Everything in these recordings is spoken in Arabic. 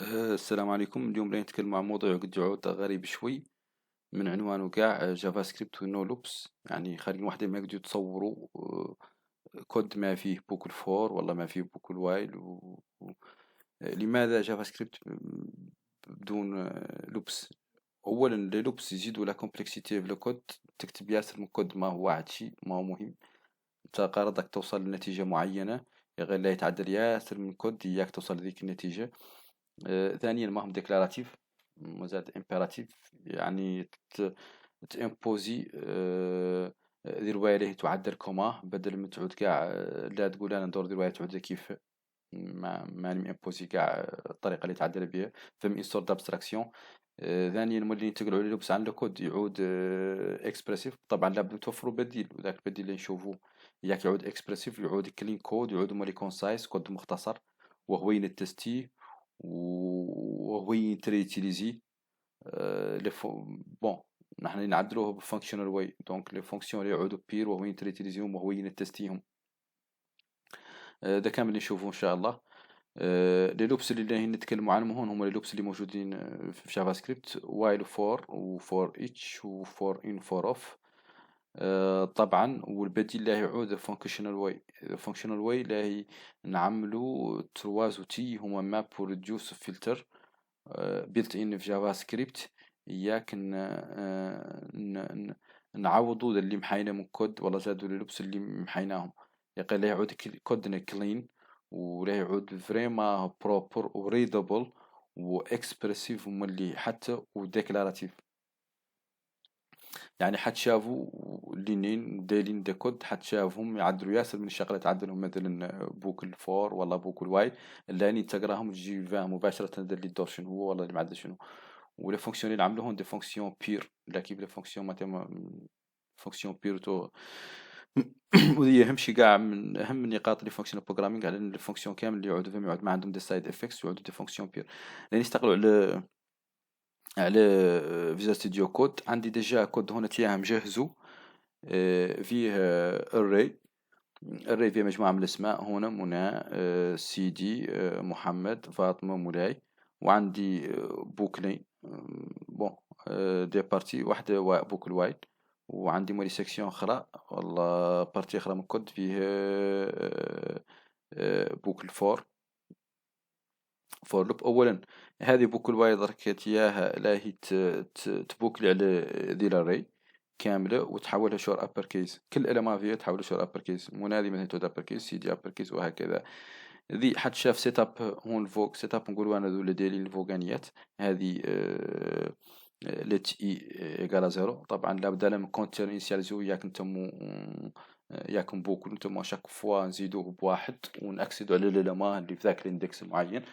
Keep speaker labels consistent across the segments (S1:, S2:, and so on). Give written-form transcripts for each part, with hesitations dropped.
S1: السلام عليكم. اليوم راح نتكلم عن موضوع قد يعود غريب شوي من عنوانه كاع جافا سكريبت ونو لوبس. يعني خلينا واحدة ما يقدروا يتصوروا كود ما فيه بوكل فور ولا ما فيه بوكل وايل لماذا جافا سكريبت بدون لوبس؟ اولا لي لوبس يزيدوا لا كومبلكسيتي في الكود، تكتب ياسر من كود ما هو واحد شيء ما هو مهم. انت قرضك توصل لنتيجة معينة، غير لا يتعدل ياسر من كود اياك توصل لذيك النتيجة. ثانيا ما هم ديكلاراتيف وزاد امبيراتيف، يعني تامبوزي دير واليه تعدل كوما بدل من تعود كاع لا تقول انا ندور دير واليه تعود كيف ما نم امبوزي كاع الطريقه اللي تعدل بها. فم ان سورت دابستراكسيون. ثانيا مولي نتقلوا على لبس عن الكود يعود اكسبرسيف. طبعا لابد توفروا بديل، وذاك البديل اللي نشوفوه ياك يعود اكسبرسيف، يعود كلين كود، يعود مولي كونسايز كود مختصر وهو ينتستيه وهو يتريتيليزي لي بون. نحن نعدلوه بفانكشنال واي، دونك لي فونكسيون اللي يعودوا بير وهو يتريتيليزيهم وهو ينتستيهم. ده كامل اللي نشوفوه ان شاء الله. لي لوبس اللي راهي نتكلموا عنهم هون هما لي لوبس اللي موجودين في جافا سكريبت: وايل فور وفور ايتش وفور ان فور اوف. طبعا والبديل اللي يعود فانكشنال واي. فانكشنال واي اللي نعملوا تروا زوتي هما ماب وريديوس فلتر بيلت ان في جافا سكريبت. إياك نعوضوا اللي محينا من كود ولا زادوا للبس اللي محيناهم. يقول له يعود كودنا كلين ولا يعود فريما بروبر وريدابل واكسبرسيف وملي حتى وديكلاراتيف. يعني حد شافوا لينين دايرين دي كود حد شافهم يعدلوا ياسر من الشغلات، تعدلهم مثلا بوكل فور ولا بوكل واي اللي تقراهم تجي فاهم مباشرة اللي الدور شنو هو ولا اللي معدل شنو. ولا فونكسيون اللي عملوهم دي فونكسيون بير، لا كيف لي فونكسيون فونكسيون بير تو. وهي اهم شيء كاع من اهم النقاط اللي فونكسيون بروغرامينغ على الفونكسيون كامل اللي يعودوا فيهم يعود ما عندهم دي سايد افكتس يعودوا دي فونكسيون بير. لان يستقلوا على فيجوال ستوديو كود. عندي ديجا كود هنا تياه مجهزو فيه array. array فيه مجموعة من الأسماء هنا: منى، سيدي، محمد، فاطمة، مولاي. وعندي بوكلين بون دي بارتي واحدة بوكل وايل. وعندي مولي سيكسيون أخرى والله بارتي أخرى من كود فيه بوكل فور لوب. اولا هذه بوكل وايد كاتياها لا هي تبوكلي على ذي الاري كامله وتحولها شور ابر كيس. كل الما فيها تحولها شور ابر كيس، منادي مثلا تود ابر كيس سي دي ابر كيس وهكذا. ذي حد شاف سيت اب هون الفوق سيت اب نقولوا انا ذو اللي دايرين الفوقانيات هذه لت اي ايكالا زيرو. طبعا لابد من كونتر انيسياليزو ياك نتمو ياكم بوكل نتمو شاك فوا نزيدوه بواحد ونأكسدو على الالما اللي في ذاك الاندكس المعين.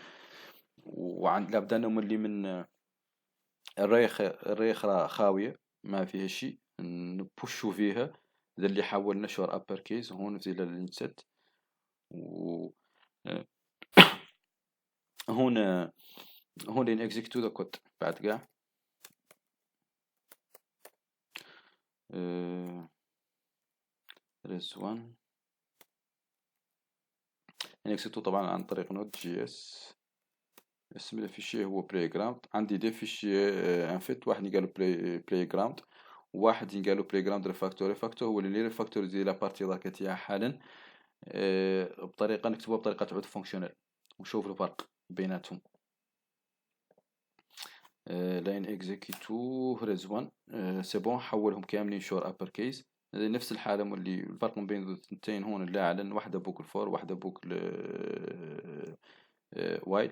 S1: وعند لابد أنه ملي من الريخ خاوية ما فيها شيء نبوشو فيها. ذا اللي حاول نشر ابر كيس هون في الانسيت. و هون هون نكزيكتو ذا كود بعد كاع ريس 1 نكزيكتو طبعا عن طريق نود جي اس. اسم الفيشي هو بلاي جراوند. عندي دي فيشي انفيت، واحد قالوا بلاي جراوند وواحد قالوا بلاي جراوند ريفاكتور. ريفاكتور هو اللي ريفاكتور زي لا بارتي ذاك تاعها حالا بطريقة نكتبوها بطريقة تعود فونكشنال ونشوف الفرق بيناتهم. لاين اكزيكيتو ريز 1 سي بون حولهم كاملين شور ابر كيس. نفس الحالة اللي الفرق ما بين الثنتين هون اللي أعلن واحدة بوكل فور واحدة بوكل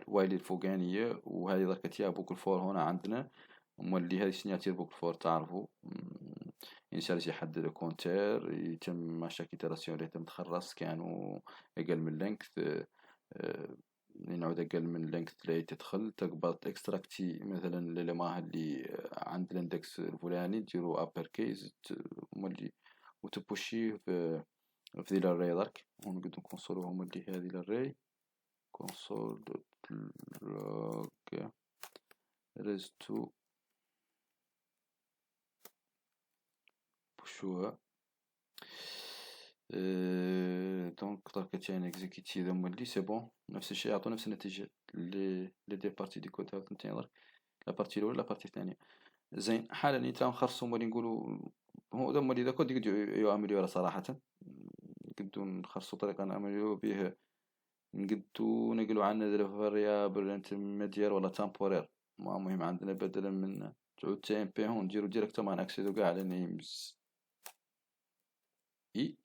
S1: وايل الفوقانية، وهذه ضركت بوكل فور هنا عندنا. اللي هذه سيناتير بوكل فور تعرفوا إنشال يحدد الكونتير يتم مشاكل إتراسيون اللي يتم تخلص كانوا أقل من لينكث نعود أقل من لينكث اللي تدخل تقبض اكستراكتي مثلا للماه اللي عند الاندكس الفلاني ديرو ابر كيس مولي وتبوشيه في ذي الاري درك. هون نقدر نكونسولوهم اللي هذه الاري console dot log res2 بوشوها. دونك تقدر كتعني اكزيكيتي ذا مولي سي بون نفس الشيء يعطو نفس النتيجة لي دي بارتي دي كود هاو تنتين درك لا بارتي الأولى لا بارتي الثانية. زين حالا نتاع نخرصو مولي نقولو هو ذا مولي ذا كود يقدر يعملوا صراحة نقدو نخرصو طريقة نعملو به نقدو نقلو عنا ذا فاريابل انترميديار ولا تامبورير ما مهم عندنا بدلا من تعود تي ام بي هون نديرو ديريكتومون ناكسيدو كاع على نيمز اي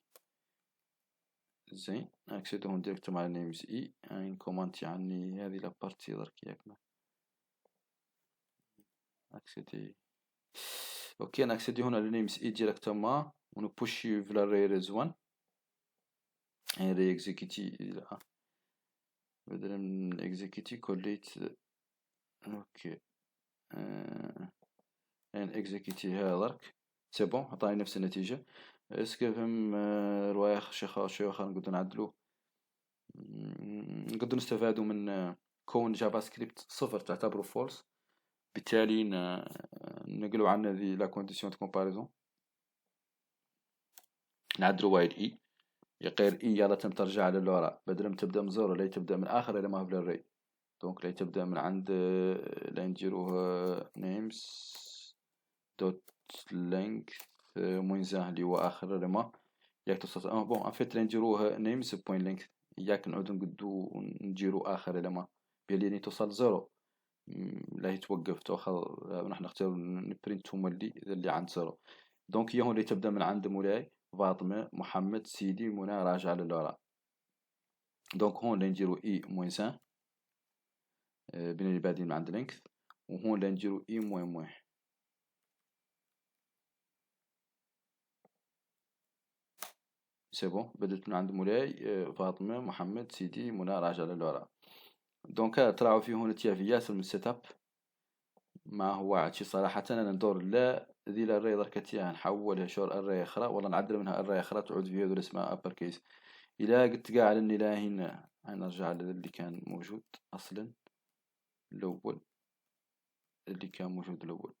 S1: زين اكسيدو هون ديريكتومون على نيمز اي نكومونتي عني هذه لابارتي درك ياك اكسيدي اوكي ناكسيدي هنا على نيمز اي ديريكتومون ونبوشي في الاري ريز 1 ري اكزيكيتي لا بدلا من اكزيكيتي كوليت اوكي ان اكزيكيتي هذا درك سي بون عطاني نفس النتيجة. اسكو فهم رواية شي اخر نقدر نعدلو نقدر نستفادو من كون جافا سكريبت صفر تعتبره فولس بالتالي نقلو عنا ذي لا كونديسيون دو كومباريزون نعدلو وايل اي يقير اي يلا تم ترجع للوراء بدل ما تبدا من زيرو لا تبدا من اخر الى ما في الري دونك لا تبدا من عند لا نديروه نيمز دوت لينك موين اللي هو اخر ريما ياك توصل بون ان فيت نديروه نيمز بوين لينك ياك نعودو نقدو نديرو اخر الى بيلي توصل زيرو لا يتوقف تاخذ نحن نختار نبرينت هما اللي عند زيرو دونك هي هون اللي تبدا من عند مولاي فاطمه محمد سيدي منى راجع للوراء دونك هون اللي نديرو اي موين سان بين اللي بادين من عند لينكث وهون اللي نديرو اي موين موين سي بون بدلت من عند مولاي فاطمه محمد سيدي منى راجع للوراء دونك تراو فيه هون تيا في ياسر من السيت اب ما هو عادشي صراحة أنا ندور لا ذي الأري دركتيها نحولها شور أري أخرى ولا نعدل منها أري أخرى تعود فيها ذو اسمها أبر كيس إلا قلت قاعد إني لا هنا نرجع للي كان موجود أصلا الأول اللي كان موجود الأول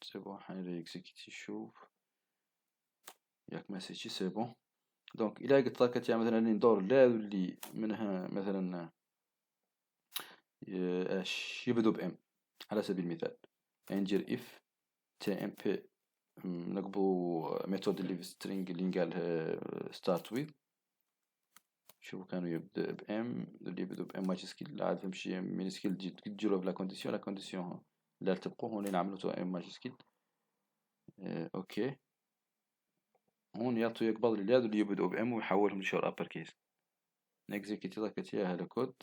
S1: سي بون حنري إكزيكيتي شوف ياك مسيجي سي بون دونك إلا قلت دركتيها مثلا إني ندور لا اللي منها مثلا اش يبدو بإم على سبيل المثال ندير إف تي إم بي نقبو ميثود اللي في سترينج اللي قالها ستارت ويز شوفوا كانوا يبدأ بام اللي يبدو بام ماجي سكيل عاد تمشي من سكيل تجيرو بلا كونديسيون لا كونديسيون لا تبقوا هون نعملو تو ام ماجي سكيل اوكي هون يعطوا يقبض لي هذو اللي يبدأوا بام ويحولهم لشور ابر كيس نكزيكيتي ضكتيها لكود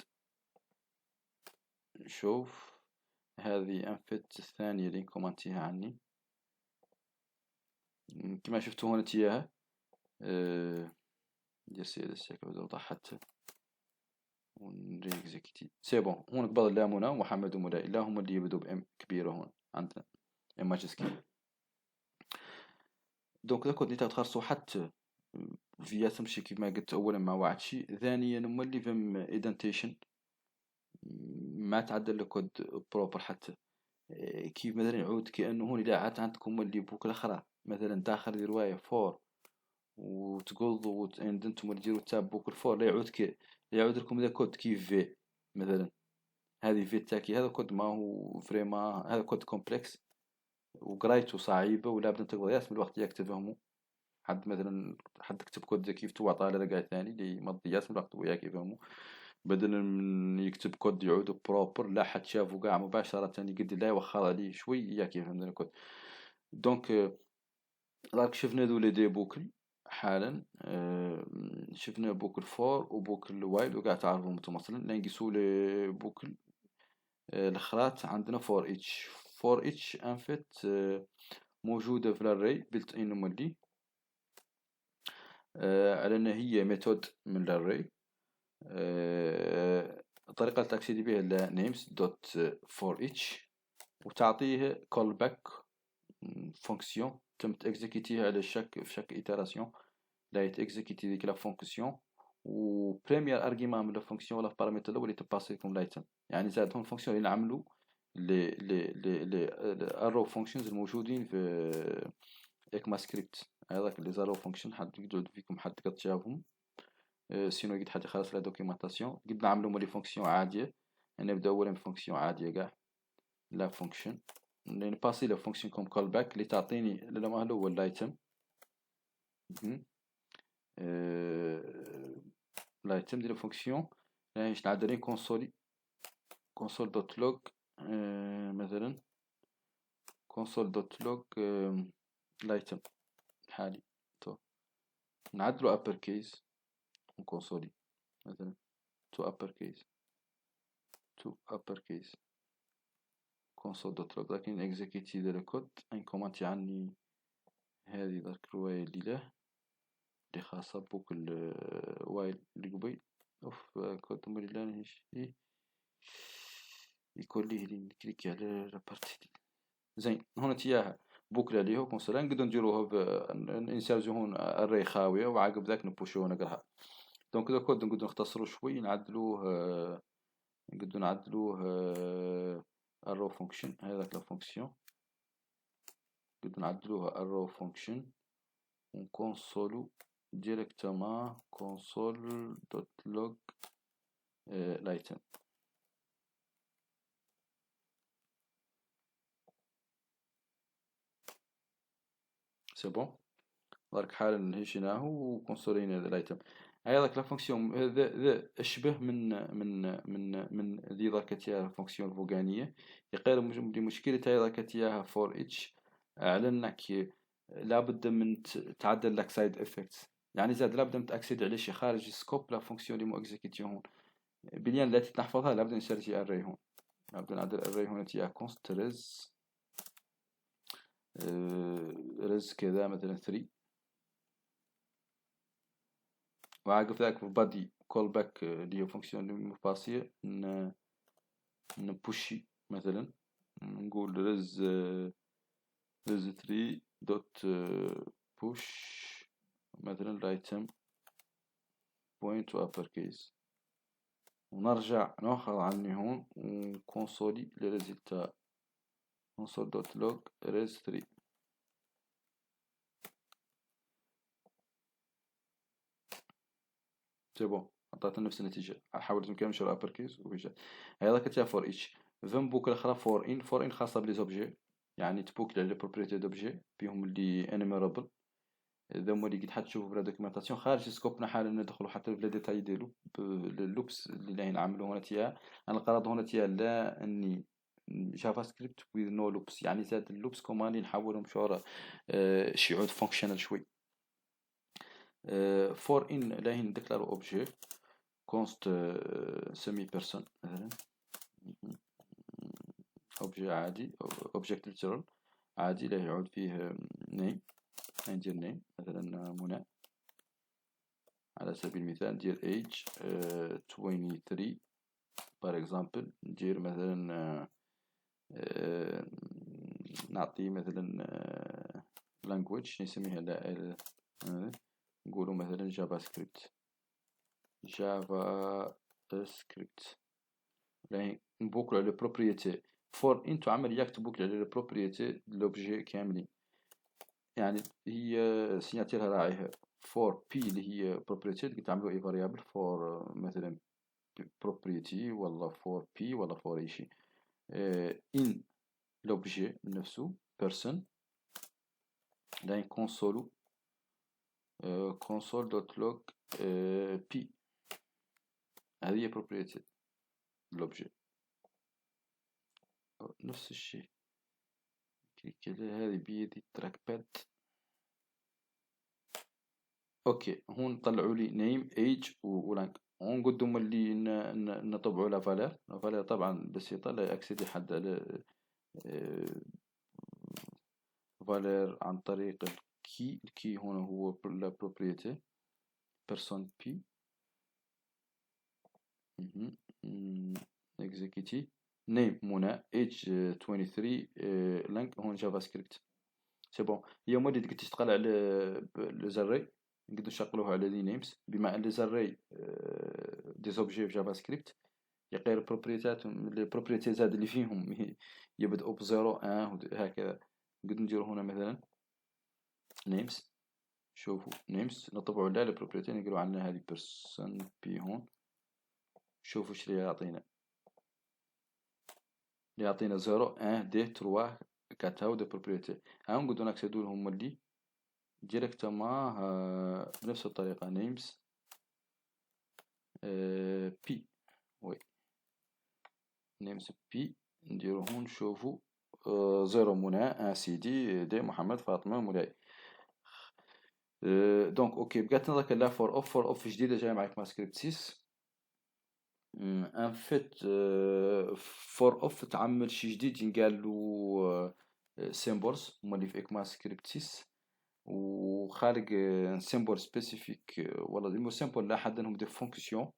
S1: نشوف هذه انفت الثانية اللي كومنتيها عني كما شفتوا هون تياها ندير سي هيك اوضح حتى ونري اكزيكيتي سي بون هون قبض لا منى ومحمد ومولاي لا هما اللي يبدو بام كبيرة هون عندنا ام ماجي سكيل دونك كود اللي تخرصو حتى فيا تمشي كيما قلت اولا ما وعدشي ثانيا هما اللي فهم ايدنتيشن ما تعدل الكود بروبر حتى كيف مثلا يعود كانه هون اذا عاد عندكم اللي بوك الاخرى مثلا داخل روايه فور وتقول انتم اللي ديروا تاب بوك الفور لا يعود لكم ذا كود كيف في مثلا هذه في التاكي هذا كود ما هو فريما هذا كود كومبلكس وقرايته صعيبه ولا بد تقدر ياسم الوقت ياك تفهمه حد مثلا حد كتب كود كيف تو عطاه لقى ثاني اللي مضي ياسم الوقت وياك يفهمه بدل من يكتب كود يعود بروبر لا حد شافه قاع مباشرة يقد لا يوخر عليه شوي ياك يفهم الكود دونك راك شفنا ذو لي دي بوكل حالا شفنا بوكل فور وبوكل وايل وقاع تعرفهم انتم مثلا نقيسوا لي بوكل الاخرات عندنا فور اتش ان فيت موجودة في الاري بيلت ان مولي على ان هي ميثود من الاري الطريقة اللي تأكسيدي بها ل names دوت for each وتعطيه call back فونكسيون تم تأكزيكيتيها على في شك إتراسيون لا يتأكزيكيتي ديك لا فونكسيون و بريمير أرجيمان من لا فونكسيون ولا بارامتر الأول يتباسي لكم لايتم يعني زاد هون فونكسيون اللي نعملو لي الرو فونكشنز الموجودين في اكما سكريبت هذاك لي زارو فونكشن حد يقعد فيكم حد قد شافهم سينو قد حاجة خلاص لا دوكيومنتاسيون قد نعملو مولي فونكسيون عادية. يعني نبدأ أولا بفونكسيون عادية كاع لا فونكشن نباسي لا فونكسيون كوم كول باك اللي تعطيني الإيليمون هو اللايتم. لايتم ديال الفونكسيون باش نعدل كونسولي كونسول دوت لوج مثلا كونسول دوت لوج لايتم حالي تو نعدلو ابر كيس كونسولي مثلا تو ابر كيس كونسول دوت لوج لكن اكزيكيتي ديال الكود ان كومانتي عني هذه داك الرواية اللي له اللي خاصة بوك وايل اللي قبيل اوف كود مولي يكون ليه لي نكليكي على لابارتي دي زين هنا تياها بوكلا ليه كونسولا نقدروا نديروه نسالجو هون الري خاوية وعقب ذاك نبوشوه نقراها. دونك لو كود نقدروا نختصروا شوي نعدلوه نقدروا نعدلوه الرو فونكشن هذاك لا فونكسيون نقدروا نعدلوها الرو فونكشن ونكونسولو ديريكتومون كونسول دوت لوج لايتم. سي بون درك حالا هشيناه وكونسولينا الايتم هذاك لا فونكسيون هذا اشبه من ذي ذاك تاع فونكسيون الفوقانيه يقير مشكله هذاك تاعها فور اتش على انك لابد من تعدل لك سايد افكتس يعني زاد لابد من تاكسيد على شي خارج سكوب لا فونكسيون اللي مو اكزيكيتيو هون بليان التي تحفظها لابد نسيرجي اري هون لابد نعدل اري هون تاع كونست ريز ريز كذا مثلا 3 وعقب ذاك بادي كول باك اللي هي فونكسيون المباسية نبوشي مثلا نقول رز 3 دوت بوش مثلا الايتم بوينت و ابر كيس ونرجع ناخذ عني هون ونكونسولي لي ريزلتا كونسول دوت لوج ريز 3 سي بون عطاتنا نفس النتيجة حاولت نكمل ابر كيس وجا هذاك تاع فور ايتش فم بوك الاخرى فور ان خاصة بلي زوبجي يعني تبوكل على لي بروبريتي دوبجي بهم اللي انيميرابل اذا هما اللي قد حد تشوفوا بلا دوكيومنتاسيون خارج سكوبنا حالا ندخلوا حتى في لي ديتاي ديالو اللوبس اللي راهي نعملوا هنا تاع الغرض هنا تاع لا اني جافا سكريبت ويز نو لوبس يعني زاد اللوبس كوماندي نحولهم شغل شي عود فونكشنال شوي فور ان راهي نديكلارو اوبجي كونست سيمي بيرسون مثلا اوبجي عادي اوبجيكت ليترال عادي لا يعود فيه نيم ندير نيم مثلا منى على سبيل المثال ندير ايج 23 بار اكزامبل ندير مثلا نعطي مثلا لانجويج نسميها نقولوا مثلا جافا سكريبت راهي نبوكلو على البروبريتي فور انتو عملية تبوكل على البروبريتي لوبجي كاملين يعني هي سيناتيرها راعيها فور بي اللي هي بروبريتي تقدر تعملوا اي فاريابل فور مثلا بروبريتي ولا فور بي ولا فور اي شيء ان لوبجي نفسه بيرسون لا كونسولو كونسول دوت لوج بي هذه هي بروبريتي لوبجي نفس الشيء كليك على هذه بيدي تراك باد اوكي هون طلعوا لي نيم ايج ولانك ونقدم اللي نطبعوا لا فالير طبعا بسيطة لا اكسيدي حد على فالير عن طريق الكي هنا هو لا بروبريتي بيرسون بي اكزيكيتي نيم منى ايج 23 لانك هون جافا سكريبت سي بون هي مودي قلت تشتغل على الزري نقدر نشغلوها على لي نيمز بما ان لي زري دي زوبجي في جافا سكريبت يقير بروبريتات لي بروبريتي زاد اللي فيهم يبدأوا بزيرو ان هكذا نقدر نديرو هنا مثلا نيمز شوفوا نيمس نطبعوا لا البروبريتي نقولوا عنها هذه بيرسون بي هون. شوفوا ايش اللي يعطينا. يعطينا 0 1 2 3 4 هاو دي بروبريتي. ها نقدروا ناكسيدو لهم اللي ديريكتومون بنفس الطريقة نيمس بي. وي نيمس بي نديرو هون نشوفو 0 منى 1 سيدي دي محمد فاطمة مولاي. دونك اوكي بقات نظرك لا فور اوف جديدة جاية معك مع سكريبت 6. ان فيت فور اوف تعمل شي جديد ينقال له سيمبلز هما اللي في اكما سكريبت 6 وخارج سيمبل سبيسيفيك والله دي مو سيمبل لا حد انهم دي فونكسيون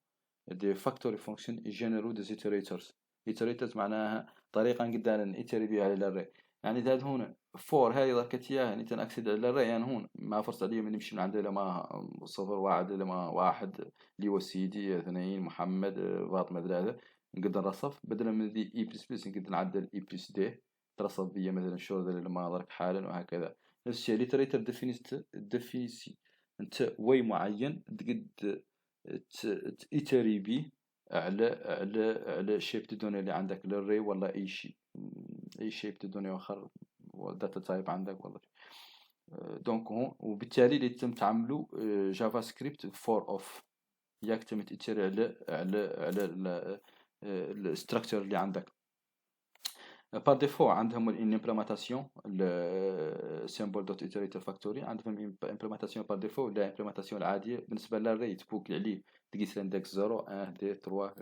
S1: دي فاكتوري فونكشن يجنرو دي ايتريتورز. ايتريتورز معناها طريقة نقدر نيتري بها على الاري. يعني هاد هون فور هاي ضركت اياها يعني تنأكسد على الاري يعني هون ما فرصة لي من نمشي من عند لما صفر واحد لما واحد اللي هو سيدي اثنين محمد فاطمة ثلاثة نقدر نرصف بدلا من ذي اي بلس بلس نقدر نعدل اي بلس دي ترصف بيا مثلا شو ذا لما ضرك حالا وهكذا. نفس الشيء ليتريتر ديفينيسي انت وي معين تقد تيتري بيه على شيب دوني اللي عندك للري ولا اي شيء اي شيب دوني اخر داتا تايب عندك والله. دونك هون وبالتالي اللي تم تعملوا جافا سكريبت فور اوف ياك تم تيتري على الستراكشر اللي عندك. بار ديفو عندهم ان امبليمنتاسيون السيمبل دوت ايتريتور فاكتوري عندهم امبليمنتاسيون بار ديفو ولا امبليمنتاسيون العاديه بالنسبه للري تبوك عليه تقيس الاندكس 0 1 2 3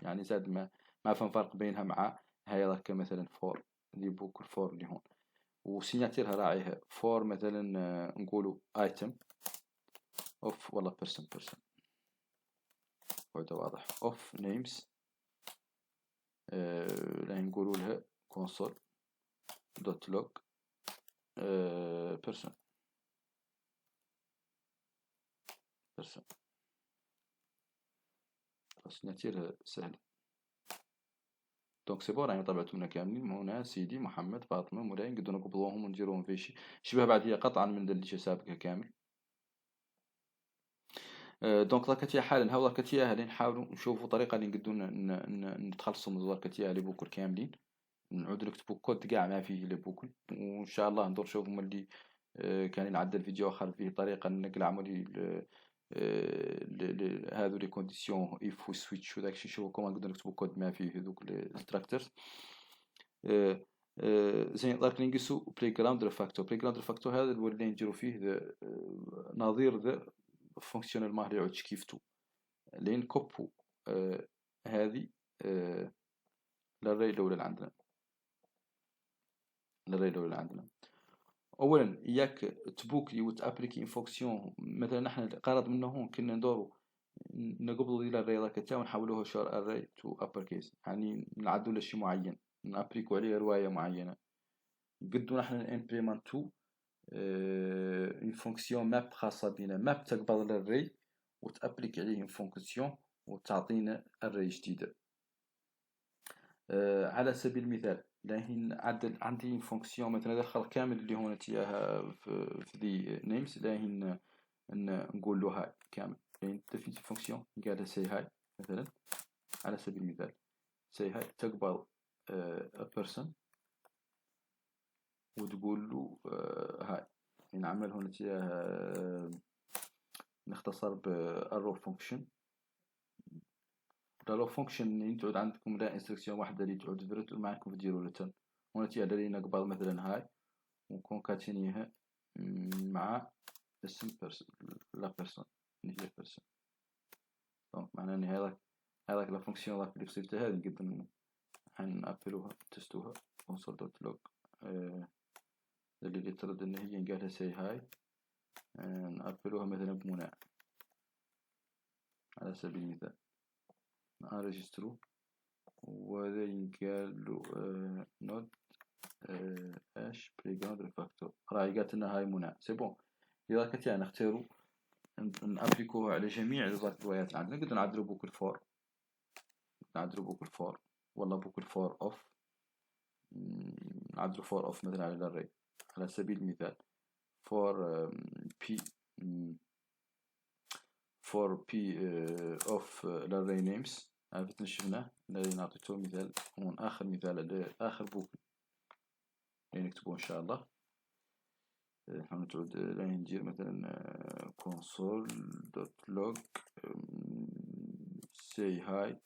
S1: يعني زاد ما فهم فرق بينها مع هاي راك مثلا فور اللي بوك الفور اللي هون وسيناتيرها راعيها فور مثلا نقولوا ايتم اوف والله بيرسون هذا واضح اوف نيمز راح نقولوا لها console دوت log person بس نتيرها سهل. دونك سي بون راني طبعتهم كاملين هنا سيدي محمد فاطمة مولاي نقدروا نقبضوهم ونديروهم في شي شبه بعد هي قطعا من اللي سابقها كامل. دونك ضركت حالا هاو ضركت هالي نحاولوا نشوفوا طريقة اللي نقدروا نتخلصوا من ضركت اللي بوكل كاملين نعود نكتبوا كود كاع ما فيه اللي بوكل وان شاء الله ندور نشوفوا اللي كان ينعدل فيديو اخر فيه طريقة نقلعوا هذو لي كونديسيون اف و سويتش وداكشي نشوفوا كوما نقدروا نكتبوا كود ما فيه هذوك الستراكترز. زين دارك نقيسو بلاي جراوند ريفاكتور. بلاي جراوند ريفاكتور هذا هو اللي نديرو فيه نظير ذا فونكسيونيل ما يعودش كيفتو لين كوبو هذه للري الاولى اللي عندنا اولا اياك تبوكلي وتابليكي ان فونكسيون مثلا نحن قرض منه هون كنا ندورو نقبضوا الى الري ذاك تاعو ونحولوه شور اري تو ابر كيس يعني نعدوا له شيء معين نابليكو عليه روايه معينه قدو نحن امبليمنتو اون فونكسيون ماب خاصه بنا ماب تقبض للري وتابليك عليه اون فونكسيون وتعطينا الري جديده. على سبيل المثال لاهين عدل عندي فونكسيون مثلا دخل كامل اللي هون تياها في ذي نيمز لاهين نقول له هاي كامل لاهين ديفينيت فونكسيون قالها سي هاي مثلا على سبيل المثال سي هاي تقبل a person وتقول له هاي نعمل هون تياها نختصر بالرو فونكشن. الرو فونكشن تعود عندكم لا انستركسيون واحده اللي تعود درت معكم تديروا لتن هون تيا اللي نقبل مثلا هاي ونكونكاتينيها مع اسم لا بيرسون اللي هي بيرسون. دونك معناه ان هذاك لا فونكسيون اللي وصلتها هذه نقدر نابلوها تستوها console دوت لوج اللي ترد ان هي نقالها سي هاي نابلوها مثلا بمنى على سبيل المثال نرجسترو وهذا ينقال له نود اش بليغراوند ريفاكتور راهي قالت لنا هاي منى سي بون اذا كنت يعني نختاروا نابليكوها على جميع الروايات اللي عندنا نقدر نعدلوا بوكل فور والله بوكل فور اوف نعدلوا فور اوف مثلا على الري على سبيل المثال فور بي for p of الاري names عرفت شفناه اللي نعطيته مثال هون آخر مثال آخر بوك اللي نكتبه إن شاء الله. نحاول تعود ندير مثلا console.log say hi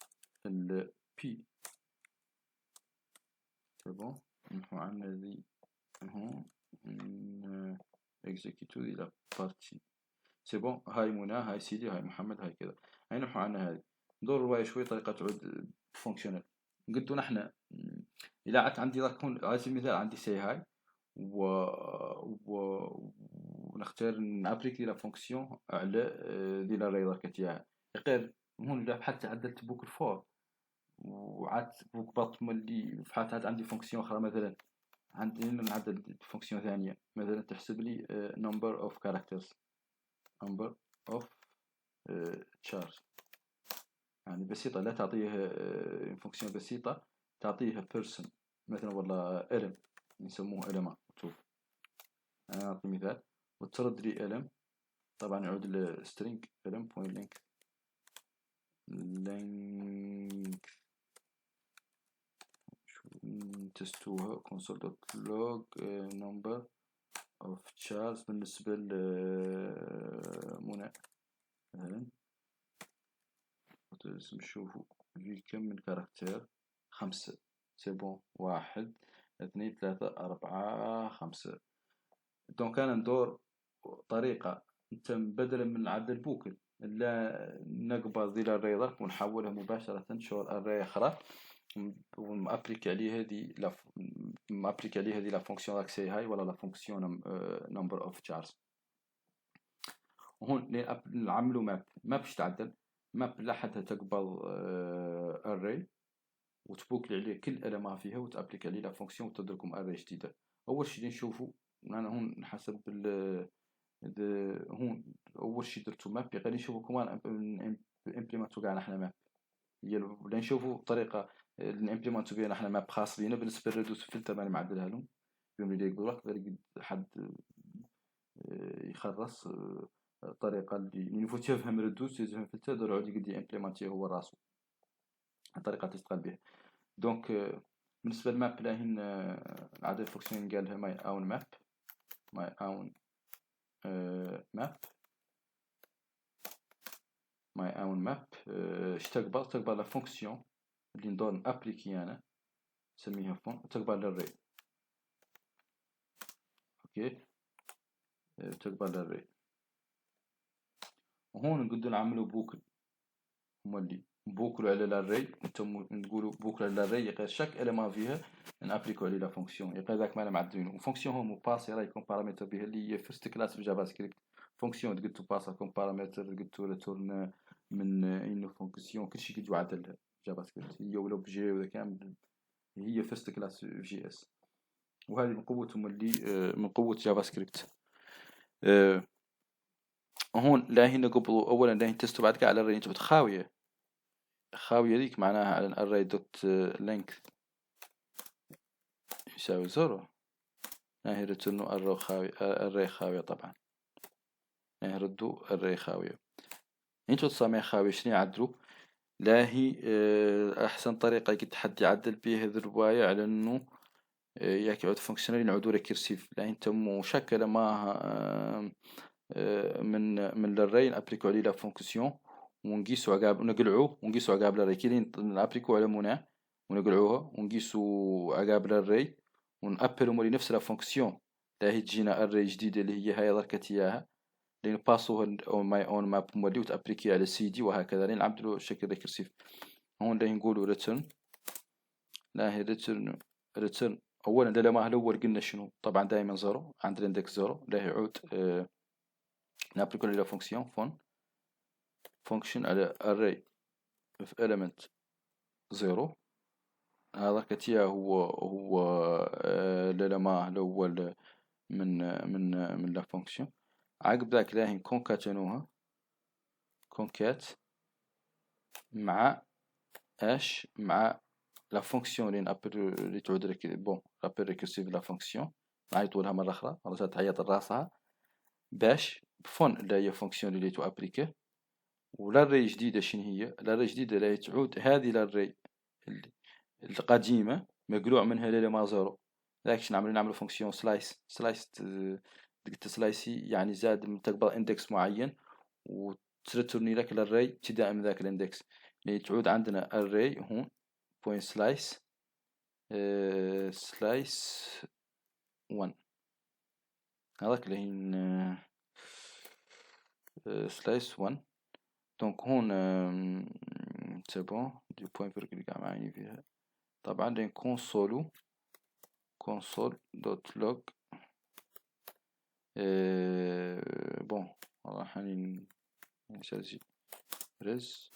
S1: ال p c'est bon. نحو عنا ذي هون execute ذي la partie c'est bon. هاي منى هاي سيدي هاي محمد هاي كذا هاي نحو عنا هذه ندور رواية شوي طريقة تعود فونكشنال. قلتوا نحن إذا عندي هون على سبيل المثال عندي say hi ونختار نابليكي لا فونكسيون على ذي لا ريضة كتياها غير هون بحثت عدلت بوك الفور وعدت بوك بط ملي بحثت عندي فونكسيون أخرى مثلا عندي نعدل فونكسيون ثانية مثلا تحسب لي number of characters number of charge يعني بسيطة لا تعطيه فونكسيون بسيطة تعطيها person مثلا والله element يسموه element. شوف أنا أعطي مثال وترد لي element طبعا يعود للstring element point length تستوها console.log number of chars بالنسبة لمنى مثلا نشوفوا في كم من كاركتير 5 سي بون 1 2 3 4 5 دونك أنا ندور طريقة انت بدلا من عدد البوكل لا نقبض ذي الريضة ونحولها مباشرة شغل الري أخرى ونابليكي عليه هذه لا فونكسيون اكسي هاي ولا لا فونكسيون نمبر اوف تشارز. وهون نعملوا ماب باش تعدل ماب لحدها تقبل اري وتبوكلي عليه كل الما فيها وتابليك عليه لا فونكسيون وتدركم اري جديده. اول شيء نشوفوا انا هون حسب هون اول شيء درتو ماب غادي نشوفوا كمان امبليمنتو كاع احنا ماب ولا نشوفوا طريقه نامبليمنتو بها احنا ماب خاص بينا بالنسبه للريدوس فلتر ما معدلها لهم يوم اللي يقول لك حد يخرص الطريقه اللي يفوت يفهم ريدوس يفهم فلتر دور عاد يقدر امبليمنتيه هو راسو الطريقه تشتغل بها. دونك بالنسبه للماب لاهين عدد الفونكسيون قالها ماي اون ماب ماي اون ماب تقبل لا فونكسيون اللي ندور نابليكي انا نسميها فون تقبل الري اوكي تقبل الري. وهون نقدر نعملوا بوكل هما اللي بوكلوا على الري انتم نقولوا بوكل على الري غير شاك الما فيها نابليكو عليه لا فونكسيون يبقى ذاك ما معدلينه وفونكسيون هو باسي راه يكون بارامتر بها اللي هي فيرست كلاس في جافا سكريبت فونكسيون قلتو باسا كون بارامتر قلتو ريتورن من انه فونكسيون كلشي قد يعدل جافا سكريبت هي ولا بجي ولا كامل هي فيرست كلاس في جي اس. وهذه من قوتهم اللي من قوة جافا سكريبت. هون لا هنا قبل اولا لا تستو بعد على الري انت خاويه ذيك معناها على الاري دوت لينث يساوي 0 هي ريتورنو الري خاويه طبعا هي ردوا الري خاويه انتو تصامي خاويه شنو يعدلوا لا هي احسن طريقه قد حد يعدل بها هذه الروايه على انه ياك يعود فونكشنال يعودوا ريكيرسيف لا انت مشكله ما من الري نابليكو عليه لا فونكسيون ونقيسو عقاب نقلعوه ونقيسو عقاب الري كي نابليكو على منى ونقلعوها ونقيسو عقاب الري ونابلو مولي نفس لا فونكسيون لا هي تجينا الري جديده اللي هي هاي دركت اياها اللي نباسوها او ماي اون ماب مولي وتابليكي على سي دي وهكذا لين نعدلو الشكل ريكيرسيف. هون اللي نقولوا ريتيرن لا هي ريتيرن اولا لما الاول قلنا شنو طبعا دائما زيرو عند الاندكس زيرو لا يعود نابليكو لا فونكسيون فونكشن على array of element 0 هذا كتيا هو لما الأول من لا فونكسيون عقب ذاك لاهين كونكاتنوها كونكات مع اش مع لا فونكسيون اللي تعود بون ابل ريكورسيف لا فونكسيون نعيطوا لها مرة أخرى مرة تعيط لراسها باش فون اللي هي فونكسيون اللي تو ابليكي، والاري جديدة شنو هي؟ الاري الجديدة اللي هي تعود هذه الاري القديمة مقلوع منها لما زيرو. لكن نعمل فونكسيون سلايس قلت سلايسي يعني زاد من تقبل اندكس معين وترترني لك الاري ابتداء من ذاك الاندكس. اللي تعود عندنا array هون بوين سلايس سلايس 1 هذاك اللي هي سلايس 1. دونك هون سي بون دي بوين فيرغول قاع معايا فيها طبعا. لين كونسول دوت لوج بون راح نسجل ريز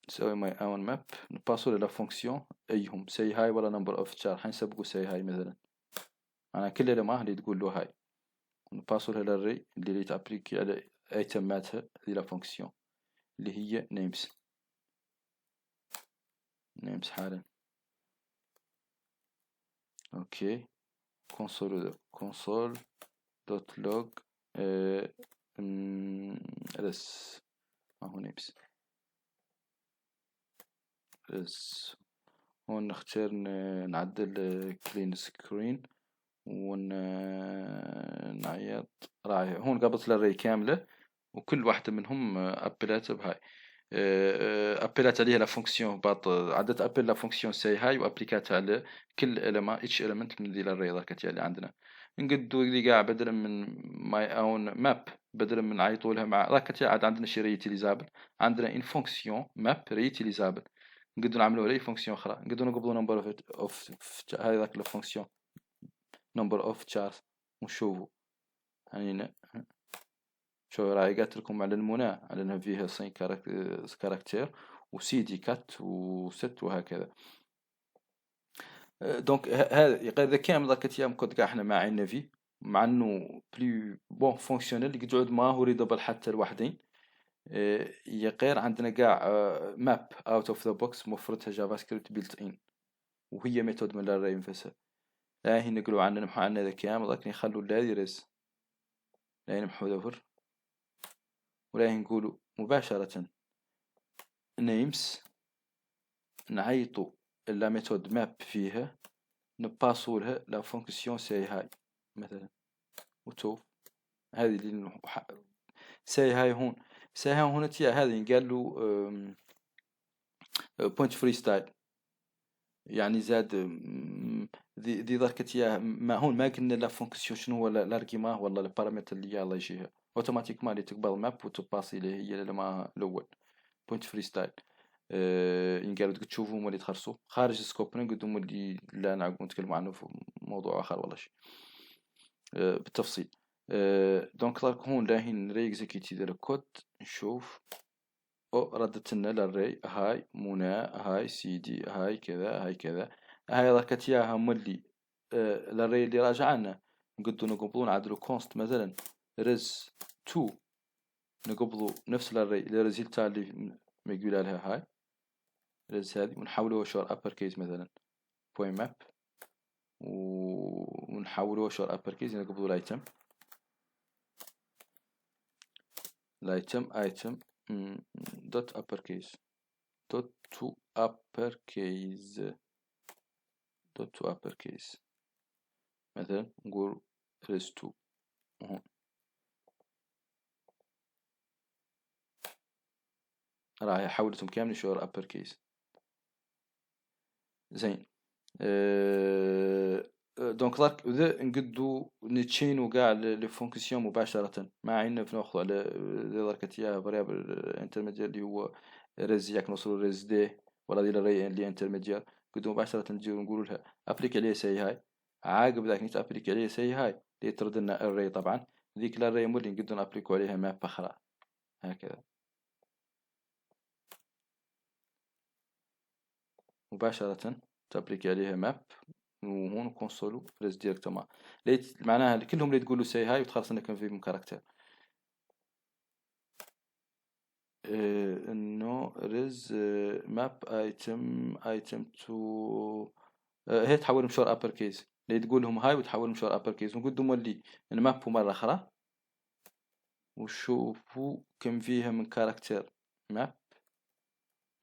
S1: نسوي ماي اون ماب نباسو للا فونكسيون ايهم سي هاي ولا نمبر اوف تشار حنسبقو سي هاي مثلا انا كل اللي معاه اللي تقول له هاي نباسو لها الري اللي تابليكي على اي تماتها دي لا فونكسيون اللي هي نيمز حالا. اوكي كونسول دوت لوج رس ما هو نيمز رس. هون نختار نعدل كلين سكرين ونعيط راعي. هون قبضت الاري كاملة وكل واحدة منهم ابلات بهاي ابلات عليها لا فونكسيون باط عدت ابل لا فونكسيون سي هاي وابليكاتها على كل الما اتش اليمنت من ذي الاري ذاك اللي عندنا. نقدو اللي قاع بدلا من ماي اون ماب بدلا من عيطوا لها مع ذاك عاد عندنا شي ريتيليزابل عندنا ان فونكسيون ماب ريتيليزابل نقدو نعملوها لي فونكسيون اخرى نقدو نقبضوا نمبر اوف هاي ذاك لا فونكسيون نمبر اوف تشارز ونشوفوا يعني شو راهي قالت لكم على المنى على انها فيها 5 كاركتير وسي دي 4 و6 وهكذا. دونك هذا غير كامل ذاك اليوم كنت كاع احنا ما عندنا فيه مع انه بلي بون فونكسيونيل يقعد ما هو ريدبل حتى الوحدين. غير عندنا كاع ماب اوت اوف ذا بوكس موفرتها جافا سكريبت بيلت ان وهي ميثود من الاري نفسها. لا هنا نقولوا عندنا نمحو عندنا ذا كامل ذاك نخلوا الذي رز لا نمحو ذفر ولا نقولوا مباشرة names نعيطوا لا ميثود ماب فيها نباسوا لها لا فونكسيون سي هاي مثلا وتشوف هذه اللي سي هاي هون سي هاي هون تيا هذه قال له بوينت فري ستايل يعني زاد ذي ذاك تيا ما هون ما قلنا لا فونكسيون شنو هو الارجيما ولا البارامتر اللي يلا يجيها اوتوماتيكمان اللي تقبل ماب وتباسي له هي لما الاول بوينت فري ستايل. إن قالوا تقدر تشوفوا هما اللي تخرصوا خارج السكوب نقدر هما اللي لا نعقد نتكلم عنه في موضوع آخر ولا شيء بالتفصيل. دونك هون راهين ري اكزيكيوتي ديال الكود نشوف او ردت لنا للري هاي منى هاي سيدي هاي كذا هاي كذا هاي راكت ياها ملي للري اللي راجع لنا نقبضوا نعدلوا كونست مثلا رز 2 نقبضوا نفس الري الريزلتا اللي مقبل لها هاي رز هذه ونحولوها شور ابر كيس مثلا بوين ماب ونحولوها شور ابر كيس نقبضوا الايتم دوت ابر كيس دوت تو ابر كيس دوت تو ابر كيس مثلا نقول رز 2 هون راهي حولتهم كامل شور ابر كيس زين. دونك ذاك ذا نقدو نتشينو كاع لي فونكسيون مباشرة ما عندنا ناخذ على ذاك تاع فاريابل انترميدير اللي هو ريز ياك نوصلو ريز دي ولا ديال الري اللي انترميدير نقدو مباشرة نجيو نقولوا لها ابليك عليه سي هاي عاقب ذاك نيت ابليك عليه سي هاي اللي ترد لنا الري طبعا ذيك الري مولي نقدو نابليكو عليها ماب اخرى هكذا مباشرة تابليكي عليها ماب وهون كونسولو ريز ديريكتومون ليت معناها كلهم اللي تقولوا سي هاي وتخلص انك في كاركتر انه ريز ماب ايتم تو هي تحول مشوار ابر كيس اللي تقول لهم هاي وتحول مشوار ابر كيس ونقول لهم اللي الماب مرة اخرى وشوفوا كم فيها من كاركتر ماب،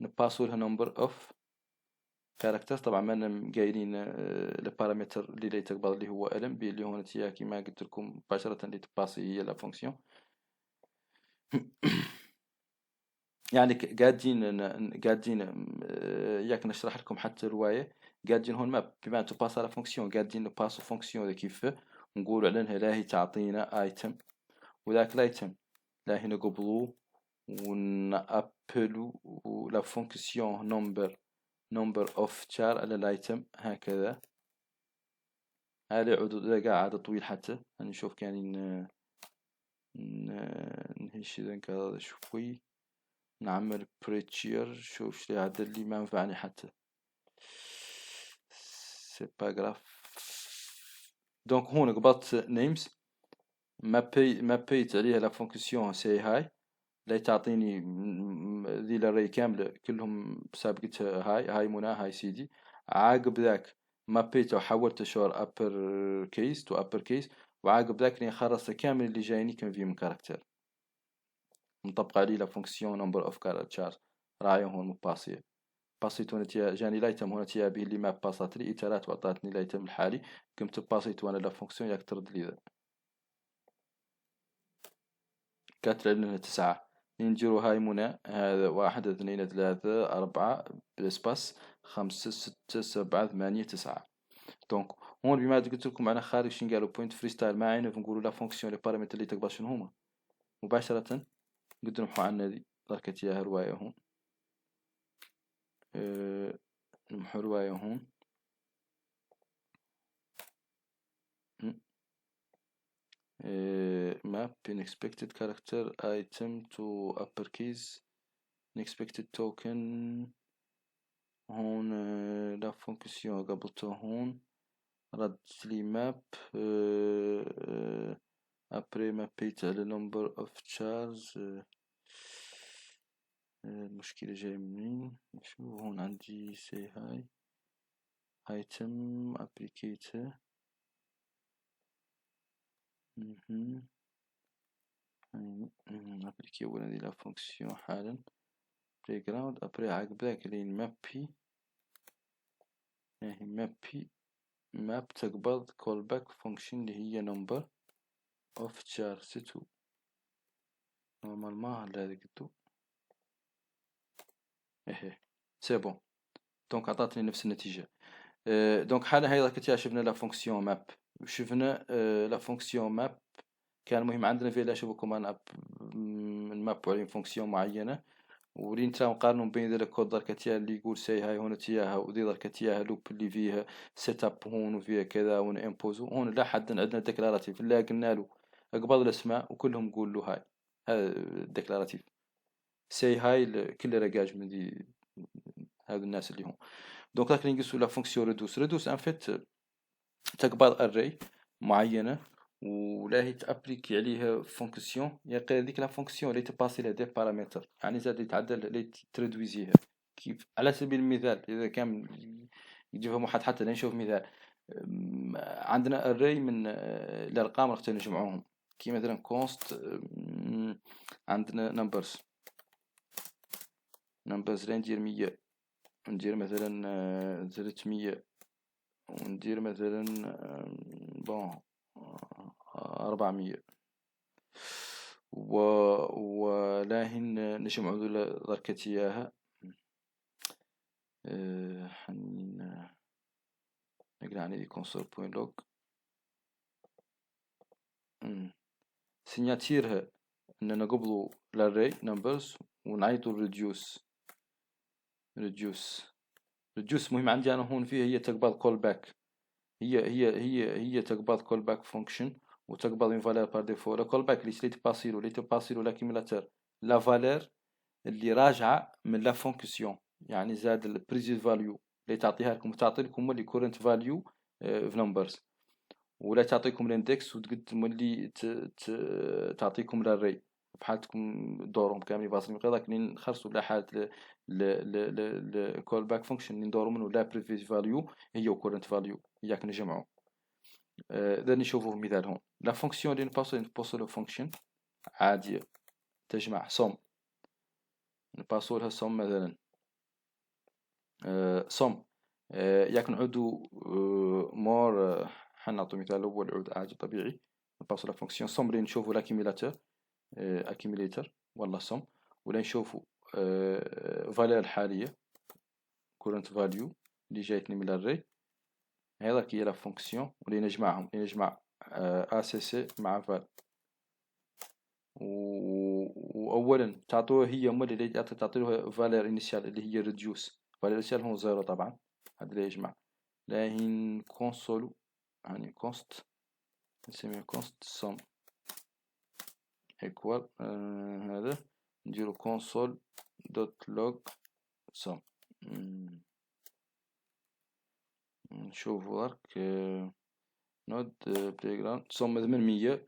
S1: نباسوا لها نمبر اوف كاركتر. طبعا ما قايلين البارامتر اللي تقبل اللي هو الم بي اللي هو نتيا كيما قلت لكم مباشرة اللي تباسي هي لا فونكسيون. يعني قاعدين ياك نشرح لكم حتى رواية، قاعدين هون ماب بما تباس على فونكسيون، قاعدين نباسو فونكسيون كيف نقولوا عليها لا هي تعطينا ايتم، وذاك الايتم لا هي نقبلوه ونابلو لا فونكسيون نمبر اوف تشار على الايتم هكذا. هذا عدد قاعد طويل حتى نشوف يعني نهيش هذا شوي، نعمل بريتشير شوف شي عدل لي ما نفعني حتى سي با غراف. دونك هون قبضت نيمز مابيت عليها لا فونكسيون سي هاي اللي تعطيني ذي الاري كاملة كلهم سابقتها هاي منى هاي سيدي. عاقب ذاك مابيته وحولته شور ابر كيس تو ابر كيس، وعاقب ذاك اني خلصت كامل اللي جايني كان فيه من كاركتر مطبق عليه لا فونكسيون نمبر اوف كاركتر راعي هون مباسيه باسيت وانا جاني لايتم هنا تيا به اللي ما باسات لي ايترات وعطاتني لايتم الحالي قمت باسيت وانا لا فونكسيون ياك ترد لي ذا كاتر لنا 9 نجرو هاي منى هذا 1 2 3 4 بالاسباس 5 6 7 8 9. دونك هون بما قلت لكم انا خارج شنو قالوا بوينت فريستايل ما عينه نقولوا لا فونكسيون لي بارامتر اللي تقبل شنو هما مباشرة قد نمحو عنا ذي ضركت اياها رواية هون نمحو رواية هون map unexpected character item to uppercase unexpected token هون لا فونكسيون قبلته هون رد لي ماب après مابيت على number of chars. المشكلة جاي منين شو هون عندي say hi item applicate ابليكي اولا دي لا فونكسيون حالا بلاي جراوند ابري عقب ذاك اللي مابي هي ماب تقبض كول باك فونكشن اللي هي نمبر اوف تشار ستو نورمالمون هلا هذيك الدو ايه سي بون. دونك عطاتني نفس النتيجة. دونك حالا هاي راك شفنا لا فونكسيون ماب وشفنا لا فونكسيون ماب كان مهم عندنا في لا شوفكم انا نماب عليه فونكسيون معينة ورين ترى نقارنوا بين ذا الكود دركتيها اللي يقول سي هاي هون تياها ودي دركتيها لوب اللي فيها سيت اب هون وفيها كذا ونامبوزو هون لا حد عندنا ديكلاراتيف اللي قلنا له اقبض الاسماء وكلهم قول له هاي هذا ديكلاراتيف سي هاي كل رجاج من دي هذا الناس اللي هم. دونك لكن نقصوا لا فونكسيون ريدوس ان فيت تقبض اري معينه ولا هي تابليكي عليها فونكسيون يقال ديك لا فونكسيون اللي تباسي لها دي بارامتر يعني زاد يتعدل اللي تريدويزيها كيف على سبيل المثال اذا كان يجيبها واحد حتى نشوف مثال عندنا اري من الارقام نختار نجمعوهم كي مثلا كونست عندنا نمبرز ندير 100 ندير مثلا 300 وندير مثلا بون 400 ولاهن نجمعو دركت اياها حنين نقرا عن كونسول بوين لوج سيناتيرها اننا قبلو لاري نمبرز ونعيطو ريديوس مهم عندي انا هون فيها هي تقبل كول باك هي تقبل كول باك فونكشن وتقبل من فالير بار ديفو لا كول باك اللي تباسيلو لاكيميلاتور لا فالير اللي راجعه من لا فونكسيون يعني زاد البريزيد فاليو اللي تعطيها لكم تعطي لكم اللي كورنت فاليو في نمبرز ولا تعطيكم الاندكس وتقد مولي تعطيكم الاري بحالتكم دورهم كاملين باصين غير نخرصوا لا حالة ل كول باك فانكشن ندوروا منه لا بريفيس فاليو هي وكورنت فاليو ياك نجمعوا. اذا نشوفوا مثال هون لا فونكسيون اللي نباسو فونكشن عادية تجمع صم، نباسو لها صم مثلا صم ياك نعودو مور حنعطو مثال الأول عود عادي طبيعي، نباسو لا فونكسيون صم اللي نشوفو لاكيميلاتور اكيميليتر ولا صم، ولا نشوفو فالير الحالية كورنت فاليو اللي جايتني من الري، هذاك هي لا فونكسيون واللي نجمعهم، اللي نجمع ا سي سي مع فال، واولا تعطوه هي مول اللي تعطيله فالير انيشال اللي هي ريديوس، فالير انيشال هو زيرو طبعا، هذا اللي يجمع لاهين كونسول يعني كونست نسميه كونست سم ايكوال هذا نديرو كونسول دوت لوج سم، نشوفو درك نود بلاي جراوند سم 800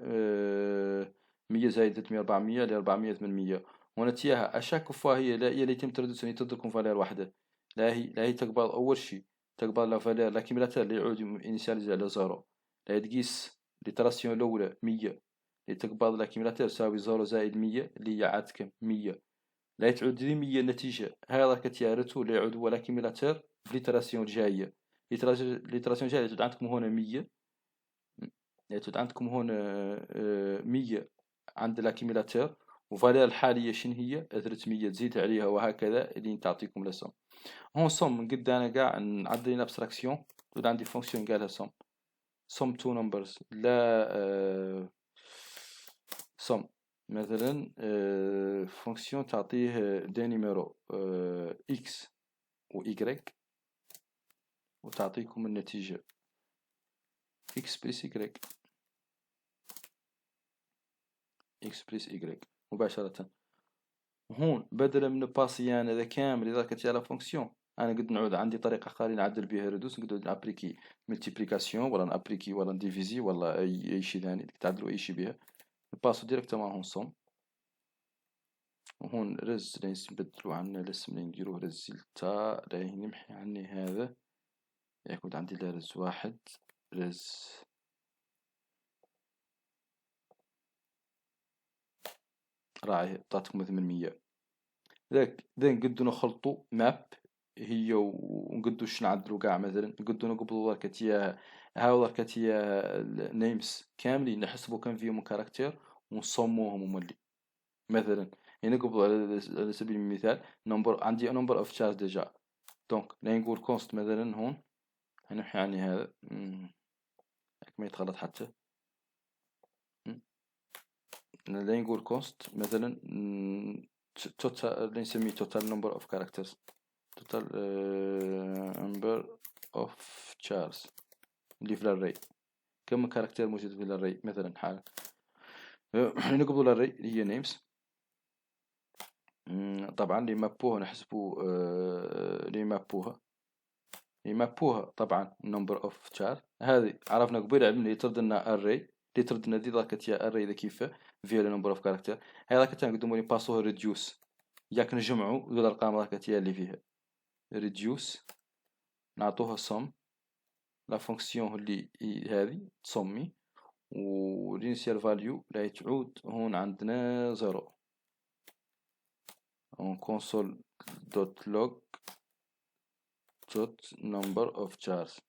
S1: 100 زائد 300 400 ل 400 800، هنا تياها اشاك فوا هي لا هي اللي يتم تردد تدركم فالير واحدة، لا هي تقبل اول شيء تقبل لا فالير لاكيميلاتور اللي يعود انيسياليزي على زيرو، لا تقيس ليتراسيون الاولى 100 اللي تقبل لاكيميلاتور يساوي زيرو زائد 100 اللي هي عاد كم 100، لا تعود لي 100 النتيجة هذا كتيارته اللي يعود هو لاكيميلاتور في ليتراسيون الجاية، ليتراسيون الجاية تعود عندكم هنا 100، تعود عندكم هنا 100 عند الاكيميلاتور، وفالير الحالية شنو هي 300 تزيد عليها وهكذا اللي تعطيكم لا سوم. هون سوم من قد انا قاع نعدل ابستراكسيون، تقول عندي فونكسيون قالها سوم، سوم تو نمبرز لا سوم مثلا فونكسيون تعطيه دي نيميرو اكس و y وتعطيكم النتيجة اكس بلس y اكس بلس y مباشرة. هون بدلا من باسي انا هذا كامل اذا كنت على فونكسيون، انا قد نعود عندي طريقة أخرى نعدل بها ريدوس، نقدر نابريكي ملتيبليكاسيون ولا نابريكي ولا ديفيزي ولا اي شيء ثاني تعدلوا اي شيء بها، نباسو ديريكتومون هون صوم، وهون رز نبدلو عنا الاسم اللي نديروه ريزلتا راهي نمحي عني هذا، يكون عندي لا رز واحد رز راعي عطاتكم 800، ذاك نقدو نخلطو ماب هي ونقدو شنو نعدلو قاع مثلا نقدو نقبلو كتيا هاو كتيا نيمز كاملين نحسبو كم فيهم كاركتير ونصموهم مولي مثلا، يعني نقبلو على سبيل المثال نمبر عندي نمبر اوف تشارج ديجا، دونك لا نقول كونست مثلا هون هنحي يعني هذا ما يتغلط حتى، لا نقول كونست مثلا توتال نسميه توتال نمبر اوف كاركترز، total number of chars اللي في الاري، كم كاركتير موجود في الاري مثلا حال نقبل الاري اللي هي names، طبعا اللي مابوها نحسبوا اللي مابوها طبعا number of char، هذه عرفنا قبل علم اللي ترد لنا array اللي ترد لنا دي ذاك يا array ذا كيف فيها number of character، هذا كتان نقدموا لي باسوه reduce ياك نجمعوا ذو الارقام ذاك اللي فيها reduce نعطوها sum لا فونكسيون اللي هذه تصمي، والانيشال فاليو لا تعود هون عندنا زيرو، اون كونسول دوت لوج دوت نمبر اوف chars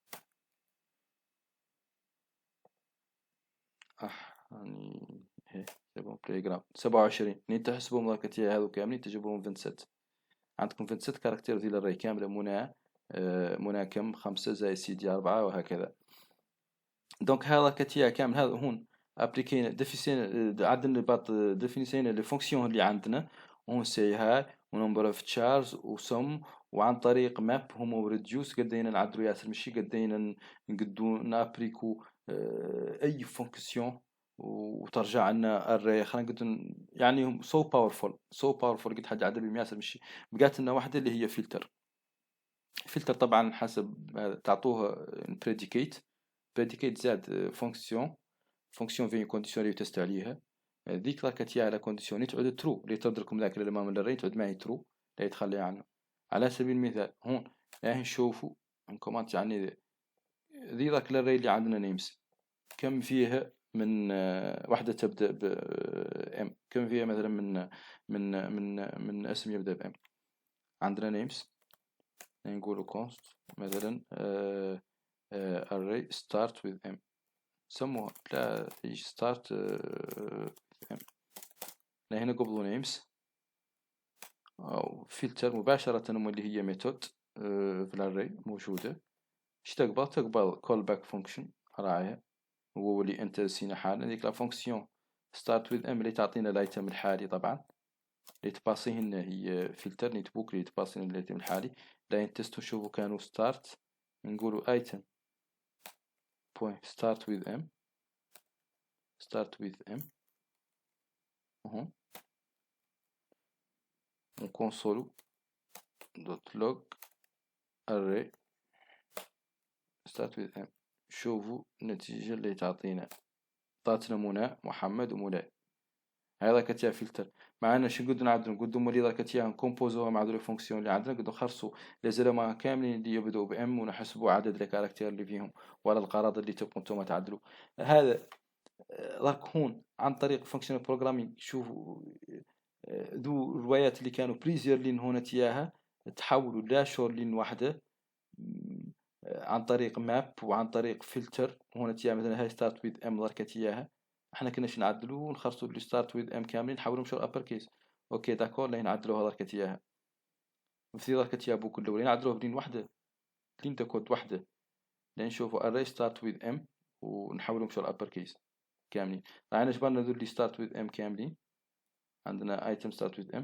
S1: يعني هي سبعة بلاي جرام 27 نين تحسبهم ذاك هذو كاملين تجيبهم 27، عندكم 27 كاركتير ذي الري كاملة منى كم 5 زائد سي 4 وهكذا، دونك هذا كتيا كامل هذا هون ابليكينا ديفيسينا عدلنا بعض ديفينيسينا لي فونكسيون اللي عندنا هون سي هاي ونمبر اوف تشارز وسم، وعن طريق ماب هما ريديوس قدينا نعدلو ياسر ماشي قدينا نقدو نابريكو اي فونكسيون وترجع لنا الري خلينا نقدو يعني هم سو باورفول قد حد عدل بهم ياسر ماشي، بقات لنا واحدة اللي هي فلتر طبعا حسب تعطوه بريديكيت زاد فونكسيون في كونديسيون اللي تست عليها، ذيك راك تيا على كونديسيون تعود ترو اللي تدركم ذاك الامام الري تعود معي ترو لا يتخلى عنه، على سبيل المثال هون راح نشوفوا كومانت يعني ذي ذاك الري اللي عندنا نيمز كم فيها من واحدة تبدأ ب ام، كم فيها مثلا من اسم يبدأ بام. عندنا names، نقول const مثلا array start with m، سموها لا يجي start m. هنا قبل names أو filter مباشرة اللي هي method في الاري موجودة. ايش تقبل؟ تقبل callback function راعيها، هو اللي انت سينا حالا هذيك لا فونكسيون start with m اللي تعطينا الايتم الحالي طبعا، اللي تباسيه لنا هي فلتر نتبوك اللي تباسي لنا الايتم الحالي. لا تستو نشوفو كانوا start، نقولوا item point start with m اهو، ونكونسولو دوت log array start with m. شوفوا النتيجة اللي تعطينا، عطاتنا منى محمد ومولاي. هذا كتيا فلتر معنا. شو نقدر نعدل؟ نقدر مريضة كتيا نكومبوزوها مع ذول الفونكسيون اللي عندنا، نقدر نخرصوا لزلمة كاملين اللي يبدأوا بام ونحسبوا عدد الكاركتير اللي فيهم ولا الغرض اللي تبقوا انتم تعدلوا. هذا راك هون عن طريق فانكشنال بروجرامينج. شوفوا ذو الروايات اللي كانوا بريزير لين هنا تياها تحولوا لاشور لين واحدة عن طريق ماب وعن طريق فلتر. هنا تيا مثلا هاي ستارت ويز ام ضركت اياها، احنا كناش نعدلوه ونخرصوا اللي ستارت ويز ام كاملين نحولهم شر ابر كيس. اوكي داكور لين نعدلوها ضركت اياها في ضركت اياها بوك الاول نعدلوها بدين واحدة كلين كود واحدة لين نشوفوا array start with m ونحولهم شر ابر كيس كاملين. طبعا جبرنا ذول اللي start with m كاملين، عندنا item start with m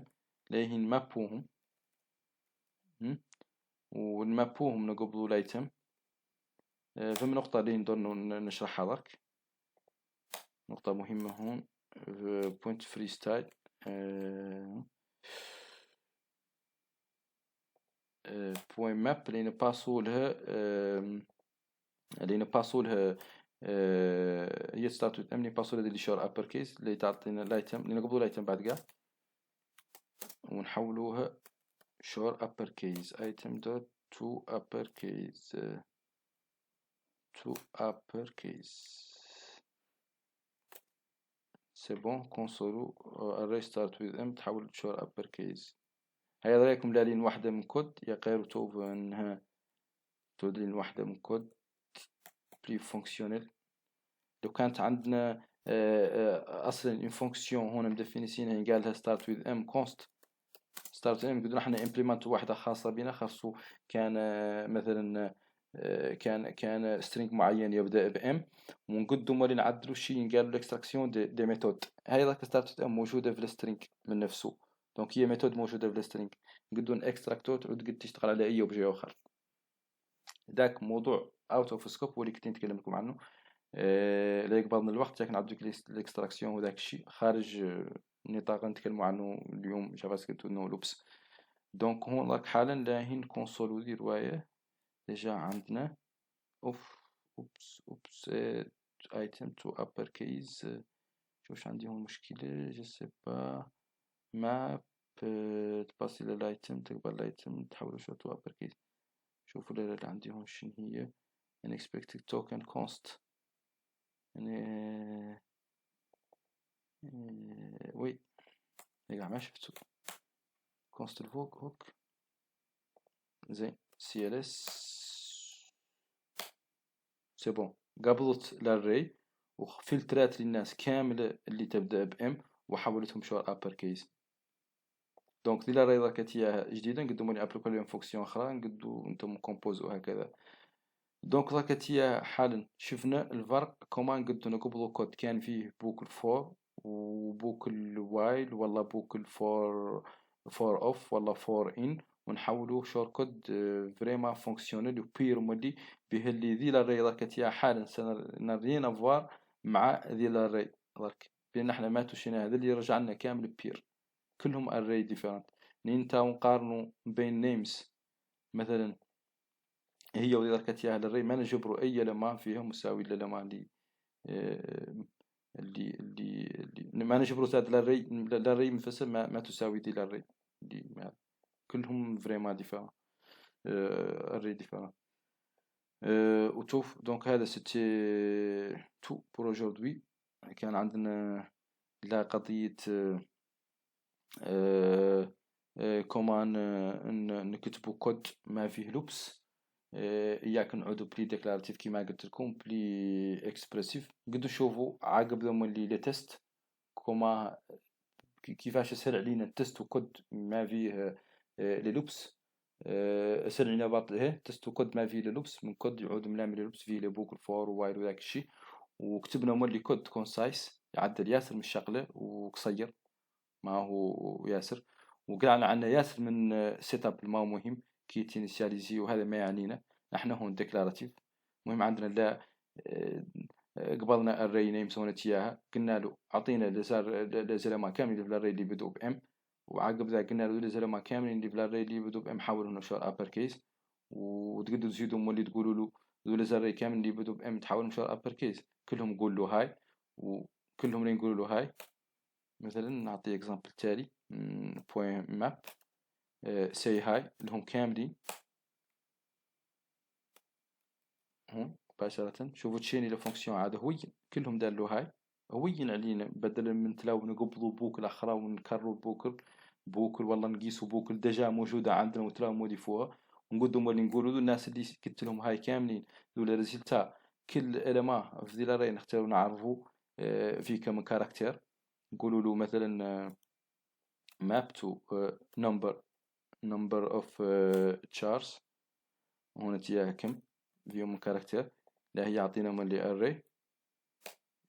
S1: لين مابوهم ونمابوهم نقبلوا الايتم. فما نقطة اللي ندور نشرحها درك، نقطة مهمة هون بوينت فري ستايل بوين ماب اللي نباسو لها هي ستاتو امني باسو لها اللي شور ابر كيس اللي تعطينا الايتم اللي نقبلوا الايتم بعد كاع ونحولوها شور ابر كيس ايتم دوت تو ابر كيس سي بون كونسولو array start with m تحول شور ابر كيس. هيا رايكم لالين واحدة من كود يا غير توف انها تودلين واحدة من كود بلي فونكسيونيل. لو كانت عندنا اصلا ان فونكسيون هنا مدفينيسينها قال لها start with m const start with m قدرنا احنا امبليمنت واحدة خاصة بنا خاصو كان مثلا كان string معين يبدأ بام ونقدم ولي نعدلو شيء قالوا الاكستراكسيون دي ميثود. هاي ذاك start with m موجودة في السترينج من نفسه، دونك هي ميثود موجودة في السترينج نقدو اكستراكتور تعود قد تشتغل على اي اوبجي اخر. ذاك موضوع اوت اوف سكوب واللي كنت نتكلم لكم عنه لا يقبض من الوقت، لكن عبدو الاكستراكسيون وذاك الشيء خارج النطاق نتكلموا عنه اليوم جافا سكريبت ونو لوبس. دونك هون راك حالا لاهين كونسول ودي رواية ديجا عندنا اوبس ايتم تو ابر كيز. شوفش عندي هون مشكلة جو سي با ماب تباسي للايتم تقبل الايتم تحوله شو تو ابر كيز. شوفوا اللي عندي هون شنو هي unexpected token const يعني وي يا ما شفتو const الفوق هوك زين cls سي بون قبضت الاري وفلترات للناس كاملة اللي تبدأ بام وحولتهم شور ابر كيس. دونك دي الاري ضاك تياها جديدة نقدموا لي ابليكو لهم فونكسيون اخرى نقدو نتوما كومبوزو هكذا. دونك ضاك تيا حالا شفنا الفرق كومان نقدو نقبضو كود كان فيه بوكل فور وبوكل وايل ولا بوكل فور اوف ولا فور ان ونحولوه شور كود فريما فونكسيونيل وبير مولي به اللي ذي الاري ضاك تيا حالا سنرين افوار مع ذي الاري ضاك بان احنا ما توشينا هذا اللي رجعنا كامل بير كلهم array different. نينتا ونقارنوا بين names مثلا هي وإذا كانت هي الarray ما نجبروا أي لما فيهم مساوي للما اللي ما نجبروا زاد الarray منفصل ما تساوي دي الarray اللي كلهم vraiment différent array différent. وتشوف donc هذا c'était tout pour aujourd'hui. كان عندنا لا قضية كمان نكتبو كود ما فيه لبس. إياك نعودو بلي ديكلاراتيف كيما قلت لكم، بلي اكسبرسيف. قدو شوفوا عقب ذم اللي لي تيست كوما كيفاش يسهل علينا التست وكود ما فيه لي لوبس. سهل علينا باطل تست وكود ما فيه لي لوبس، من كود يعود ملامي لي لوبس فيه لي بوكل فور ووايل وداك الشي. وكتبنا مولي كود كونسايس يعدل ياسر من الشغلة وقصير ما هو ياسر. وقلنا عندنا ياسر من سيت اب ما هو مهم كي تينيسياليزي، وهذا ما يعنينا نحن هون ديكلاراتيف. المهم عندنا لا قبلنا الري نيم سوينا اياها، قلنا له اعطينا لزلمه كامل في الري اللي بدو بام، وعقب ذا قلنا له لزلمه كامل اللي في الري اللي بدو بام حاولوا نشر ابر كيس. وتقدروا تزيدوا مولي تقولوا له ذول الري كامل اللي بدو بام تحاولوا نشر ابر كيس كلهم قول له هاي، وكلهم اللي نقولوا له هاي. مثلا نعطي اكزامبل تالي بوين ماب سي هاي لهم كاملين هون مباشرة. شوفوا تشيني لفونكسيون عاد هوين كلهم دارلو هاي هوين علينا، بدل من تلاو نقبضوا بوكل اخرى ونكرروا بوكل والله نقيسوا بوكل ديجا موجودة عندنا وتلاو موديفوها ونقولوا مولي نقولوا الناس اللي قلت لهم هاي كاملين ذولا ريزلتا كل الما في ذي الاري نختاروا نعرفوا في كم كاركتير. نقولوا له مثلا map to number of chars. هنا تياها كم فيهم كاركتير، لا هي يعطينا مالي array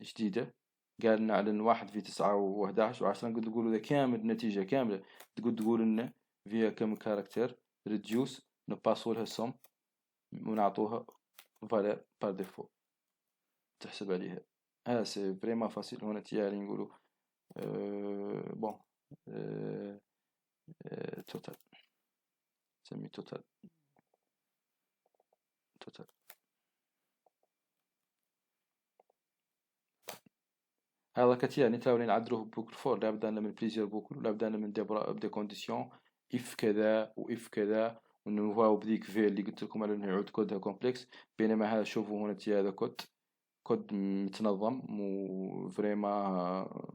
S1: جديدة. قال نعلن 1 في 9 و11 و10. نقول تقولوا ذا كامل نتيجة كاملة تقول إنه فيها كم كاركتير reduce نباسوا لها sum ونعطوها valeur par défaut تحسب عليها. هذا سي فريمون فاسيل. هنا تياها نقولوا بون توتال، نسمي توتال. هذا كتير يعني تلاقوني نعدلوه بوكل فور، لابد أن من بليزيور بوكل، ولابد أن من دي كونديسيون اف كذا واف كذا، ونواو بذيك في اللي قلت لكم على انه يعود كودها كومبلكس. بينما هذا شوفوا هنا تي هذا كود متنظم وفريما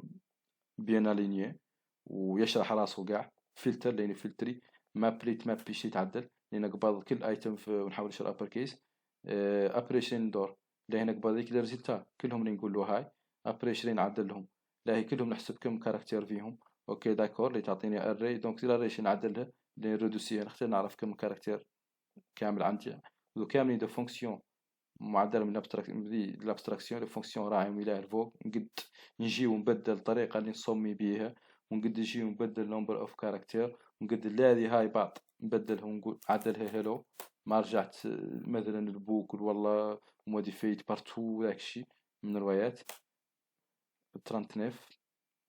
S1: بيان الينيي ويشرح راسه كاع. فلتر لين فلتري ما بليت ما بيش يتعدل لان قبل كل ايتم ونحاول نشر ابر كيس ابريشن دور. لا هنا قبل ذيك الريزلتا كلهم اللي نقول له هاي ابريشن نعدلهم، لا هي كلهم نحسب كم كاركتير فيهم. اوكي داكور اللي تعطيني اري دونك الاري نعدلها نريدوسيها نختار نعرف كم كاركتير كامل عندي. ذو كاملين دو فونكسيون معدل من الابستراكسيون لو فونكسيون راعي ولايه الفوق. نقد نجي ونبدل الطريقه اللي نصمي بيها، ونقد نجي ونبدل نمبر اوف كاركتير، ونقد الذي هاي بعض نبدلها ونقول عدلها هيلو. ما رجعت مثلا البوكل والله موديفيت بارتو داكشي من روايات 39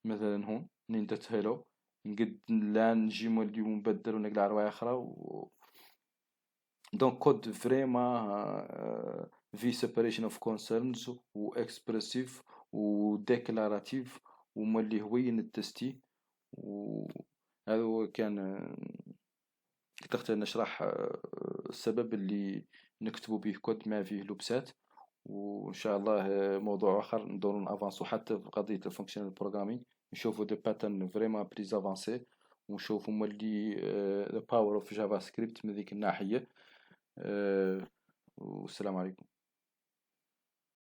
S1: مثلا هون درت هيلو نقد لا نجي مولي ونبدل ونقلع رواية أخرى دونك كود فريمون في سيباريشن اوف كونسيرنز و اكسبرسيف و ديكلاراتيف ومولي هوين التستي. وهذا هو كان قدرت نشرح السبب اللي نكتبوا به كود ما فيه لبسات. وإن شاء الله موضوع آخر ندور نافانسو حتى في قضية الفانكشنال بروغرامينغ نشوفوا دي باترن فريمون بليز افانسي، ونشوفوا مولي ذا باور اوف جافا سكريبت من ذيك الناحية. والسلام عليكم.